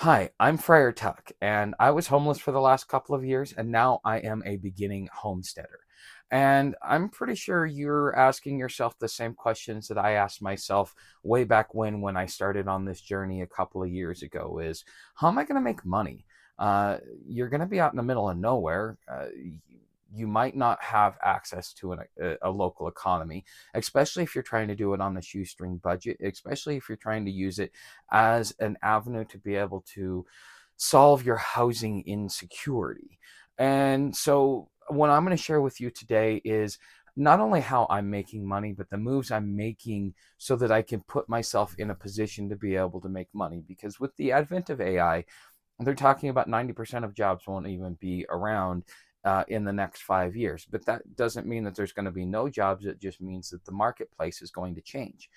Hi, I'm Friar Tuck, and I was homeless for the last couple of years, and now I am a beginning homesteader. And I'm pretty sure you're asking yourself the same questions that I asked myself way back when I started on this journey a couple of years ago is, how am I going to make money? Uh, you're going to be out in the middle of nowhere. You might not have access to a local economy, especially if you're trying to do it on a shoestring budget, especially if you're trying to use it as an avenue to be able to solve your housing insecurity. And so, what I'm going to share with you today is not only how I'm making money, but the moves I'm making so that I can put myself in a position to be able to make money. Because with the advent of AI, they're talking about 90% of jobs won't even be around in the next 5 years. But that doesn't mean that there's going to be no jobs. It just means that the marketplace is going to change.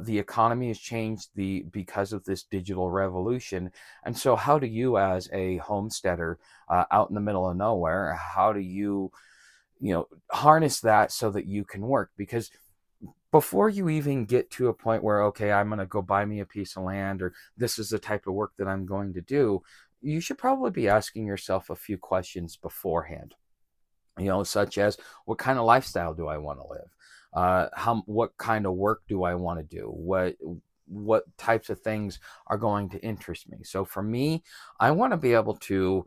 The economy has changed because of this digital revolution. And so, how do you, as a homesteader out in the middle of nowhere, how do you harness that so that you can work? Because before you even get to a point where, okay, I'm going to go buy me a piece of land, or this is the type of work that I'm going to do, you should probably be asking yourself a few questions beforehand, such as, what kind of lifestyle do I want to live? What kind of work do I want to do? What types of things are going to interest me? So for me, I want to be able to,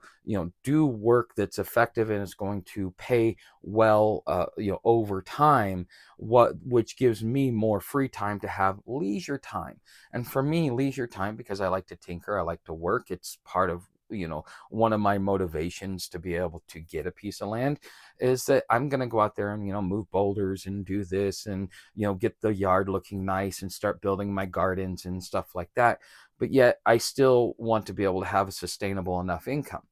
do work that's effective and is going to pay well, over time, which gives me more free time to have leisure time. And for me, leisure time, because I like to tinker, I like to work, it's part of, one of my motivations to be able to get a piece of land is that I'm going to go out there and, move boulders and do this and, get the yard looking nice and start building my gardens and stuff like that. But yet I still want to be able to have a sustainable enough income.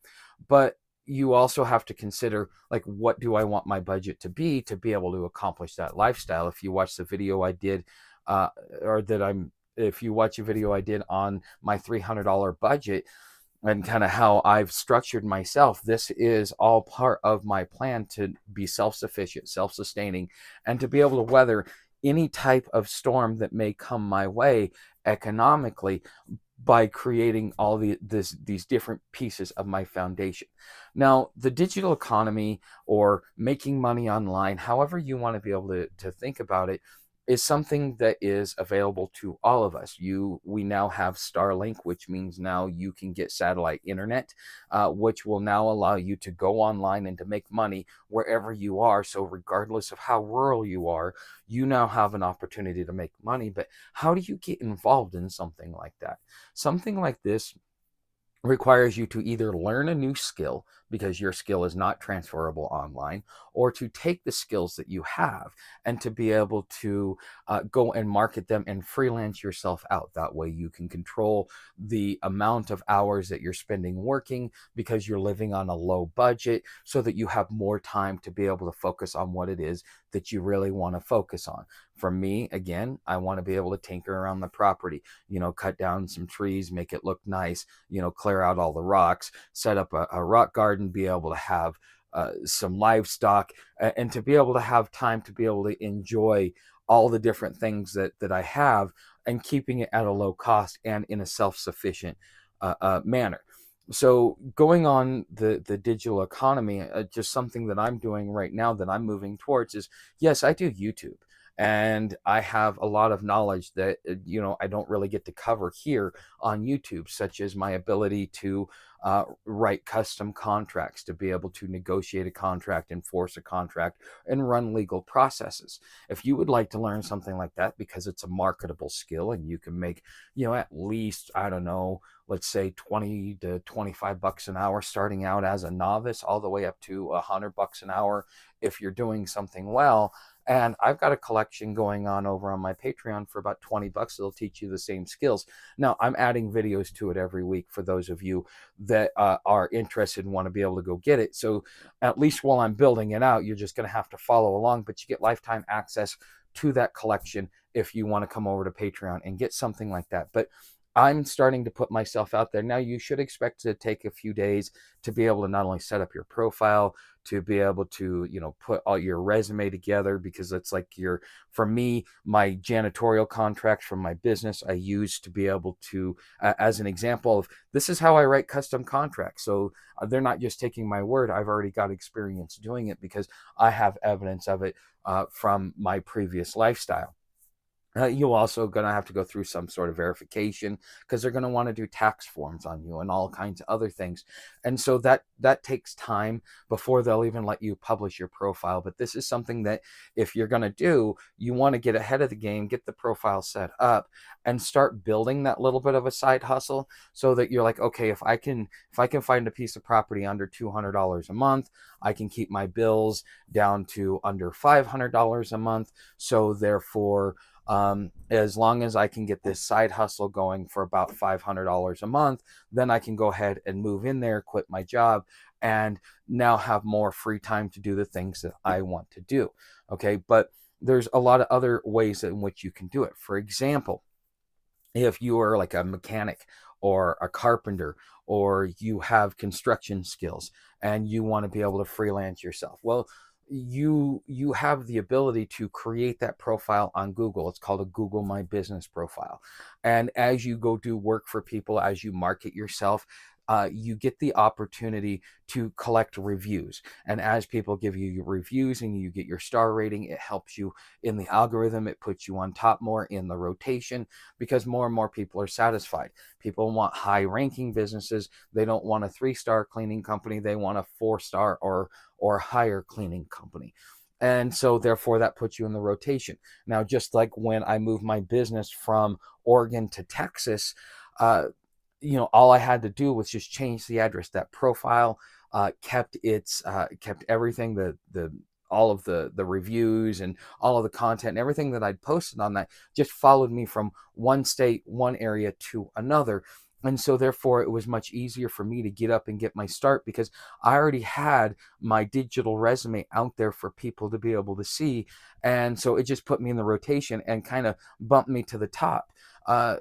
But you also have to consider, like, what do I want my budget to be able to accomplish that lifestyle? If you watch the video I did, uh, or that I'm, if you watch a video I did on my $300 budget, and kind of how I've structured myself, this is all part of my plan to be self sufficient, self sustaining, and to be able to weather any type of storm that may come my way economically by creating these different pieces of my foundation. Now, the digital economy, or making money online, however you want to be able to think about it, is something that is available to all of us. We now have Starlink, which means now you can get satellite internet, which will now allow you to go online and to make money wherever you are. So regardless of how rural you are, you now have an opportunity to make money. But how do you get involved in something like that? Something like this requires you to either learn a new skill because your skill is not transferable online, or to take the skills that you have and to be able to go and market them and freelance yourself out. That way you can control the amount of hours that you're spending working because you're living on a low budget, so that you have more time to be able to focus on what it is that you really want to focus on. For me, again, I want to be able to tinker around the property, cut down some trees, make it look nice, clear out all the rocks, set up a rock garden, be able to have some livestock, and to be able to have time to be able to enjoy all the different things that I have, and keeping it at a low cost and in a self-sufficient manner. So going on the digital economy, just something that I'm doing right now that I'm moving towards is, yes, I do YouTube. And I have a lot of knowledge that, I don't really get to cover here on YouTube, such as my ability to write custom contracts, to be able to negotiate a contract, enforce a contract, and run legal processes. If you would like to learn something like that, because it's a marketable skill and you can make, at least, I don't know, let's say 20 to 25 bucks an hour starting out as a novice, all the way up to 100 bucks an hour if you're doing something well. And I've got a collection going on over on my Patreon for about 20 bucks. It'll teach you the same skills. Now, I'm adding videos to it every week for those of you that are interested and want to be able to go get it. So at least while I'm building it out, you're just going to have to follow along, but you get lifetime access to that collection if you want to come over to Patreon and get something like that. But I'm starting to put myself out there. Now, you should expect to take a few days to be able to not only set up your profile, to be able to, put all your resume together, because it's like for me, my janitorial contracts from my business, I use to be able to, as an example of this is how I write custom contracts. So they're not just taking my word. I've already got experience doing it because I have evidence of it from my previous lifestyle. You're also going to have to go through some sort of verification because they're going to want to do tax forms on you and all kinds of other things. And so that takes time before they'll even let you publish your profile. But this is something that if you're going to do, you want to get ahead of the game, get the profile set up and start building that little bit of a side hustle so that you're like, okay, if I can find a piece of property under $200 a month, I can keep my bills down to under $500 a month. So therefore, as long as I can get this side hustle going for about $500 a month, then I can go ahead and move in there, quit my job, and now have more free time to do the things that I want to do. Okay, but there's a lot of other ways in which you can do it. For example, if you are like a mechanic or a carpenter, or you have construction skills and you want to be able to freelance yourself, well, you have the ability to create that profile on Google. It's called a Google My Business profile. And as you go do work for people, as you market yourself, you get the opportunity to collect reviews. And as people give you your reviews and you get your star rating, it helps you in the algorithm. It puts you on top more in the rotation because more and more people are satisfied. People want high ranking businesses. They don't want a 3-star cleaning company. They want a 4-star or higher cleaning company. And so therefore that puts you in the rotation. Now, just like when I moved my business from Oregon to Texas, all I had to do was just change the address. That profile kept everything, the all of the reviews and all of the content and everything that I'd posted on that just followed me from one state, one area to another. And so therefore it was much easier for me to get up and get my start because I already had my digital resume out there for people to be able to see. And so it just put me in the rotation and kind of bumped me to the top. Uh,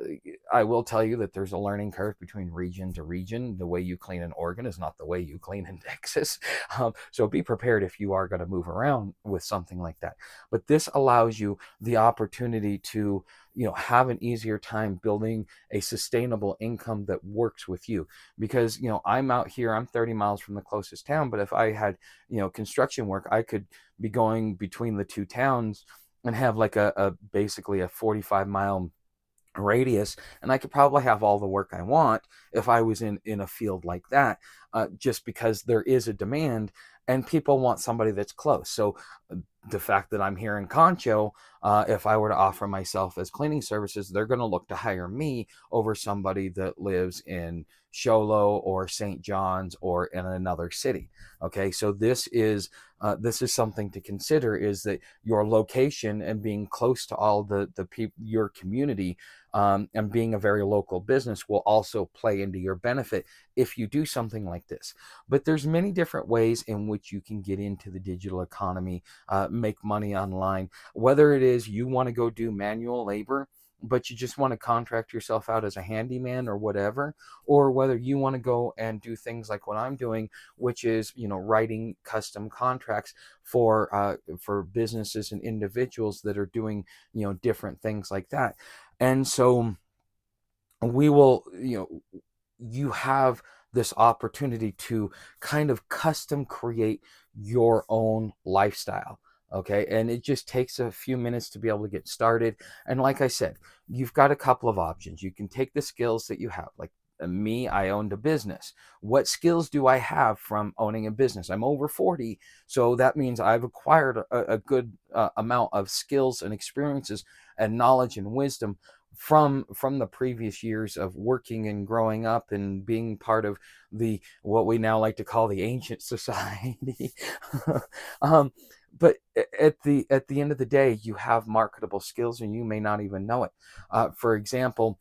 I will tell you that there's a learning curve between region to region. The way you clean in Oregon is not the way you clean in Texas. So be prepared if you are going to move around with something like that. But this allows you the opportunity to, have an easier time building a sustainable income that works with you. Because, I'm out here, I'm 30 miles from the closest town, but if I had, construction work, I could be going between the two towns and have like a basically a 45-mile radius, and I could probably have all the work I want if I was in a field like that, just because there is a demand and people want somebody that's close. So the fact that I'm here in Concho, if I were to offer myself as cleaning services, they're going to look to hire me over somebody that lives in Sholo or St. John's or in another city. Okay, so this is something to consider, is that your location and being close to all the people, your community, and being a very local business will also play into your benefit if you do something like this. But there's many different ways in which you can get into the digital economy, make money online, whether it is you want to go do manual labor but you just want to contract yourself out as a handyman or whatever, or whether you want to go and do things like what I'm doing, which is, writing custom contracts for businesses and individuals that are doing, different things like that. And so we will, you have this opportunity to kind of custom create your own lifestyle. Okay. And it just takes a few minutes to be able to get started. And like I said, you've got a couple of options. You can take the skills that you have, like me, I owned a business. What skills do I have from owning a business? I'm over 40. So that means I've acquired a good amount of skills and experiences and knowledge and wisdom from the previous years of working and growing up and being part of the what we now like to call the ancient society. um, but at the end of the day, you have marketable skills and you may not even know it. For example,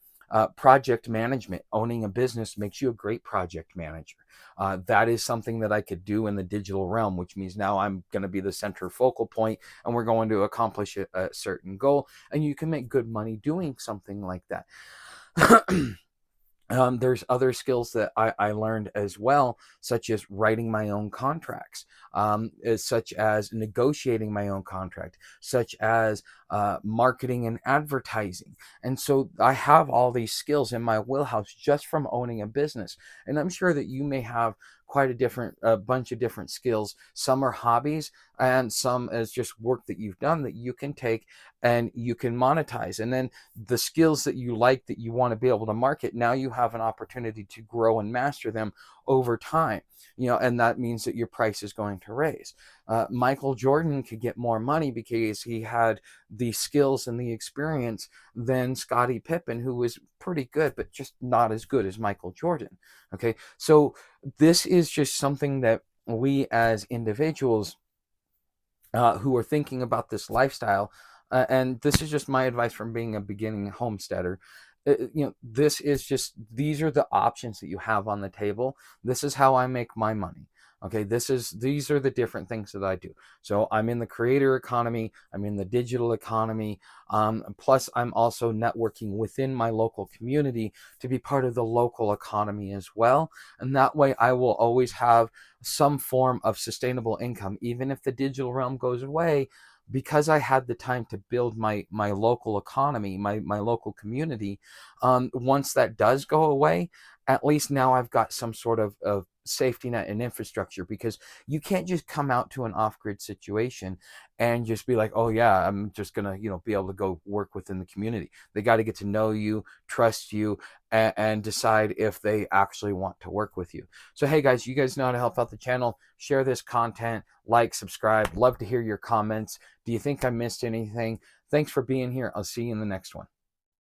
project management. Owning a business makes you a great project manager. That is something that I could do in the digital realm, which means now I'm going to be the center focal point and we're going to accomplish a certain goal. And you can make good money doing something like that. There's other skills that I learned as well, such as writing my own contracts, such as negotiating my own contract, such as marketing and advertising. And so I have all these skills in my wheelhouse just from owning a business. And I'm sure that you may have quite a bunch of different skills. Some are hobbies and some as just work that you've done that you can take and you can monetize. And then the skills that you like, that you want to be able to market, now you have an opportunity to grow and master them over time. And that means that your price is going to raise. Michael Jordan could get more money because he had the skills and the experience than Scottie Pippen, who was pretty good but just not as good as Michael Jordan. Okay, so this is just something that we as individuals who are thinking about this lifestyle, and this is just my advice from being a beginning homesteader. These are the options that you have on the table. This is how I make my money. Okay, these are the different things that I do. So I'm in the creator economy, I'm in the digital economy, plus I'm also networking within my local community to be part of the local economy as well. And that way I will always have some form of sustainable income, even if the digital realm goes away, because I had the time to build my local economy, my local community. Once that does go away, at least now I've got some sort of safety net and infrastructure, because you can't just come out to an off-grid situation and just be like, oh yeah, I'm just gonna be able to go work within the community. They got to get to know you, trust you, and decide if they actually want to work with you. So hey guys, you guys know how to help out the channel. Share this content, like, subscribe. Love to hear your comments. Do you think I missed anything? Thanks for being here. I'll see you in the next one.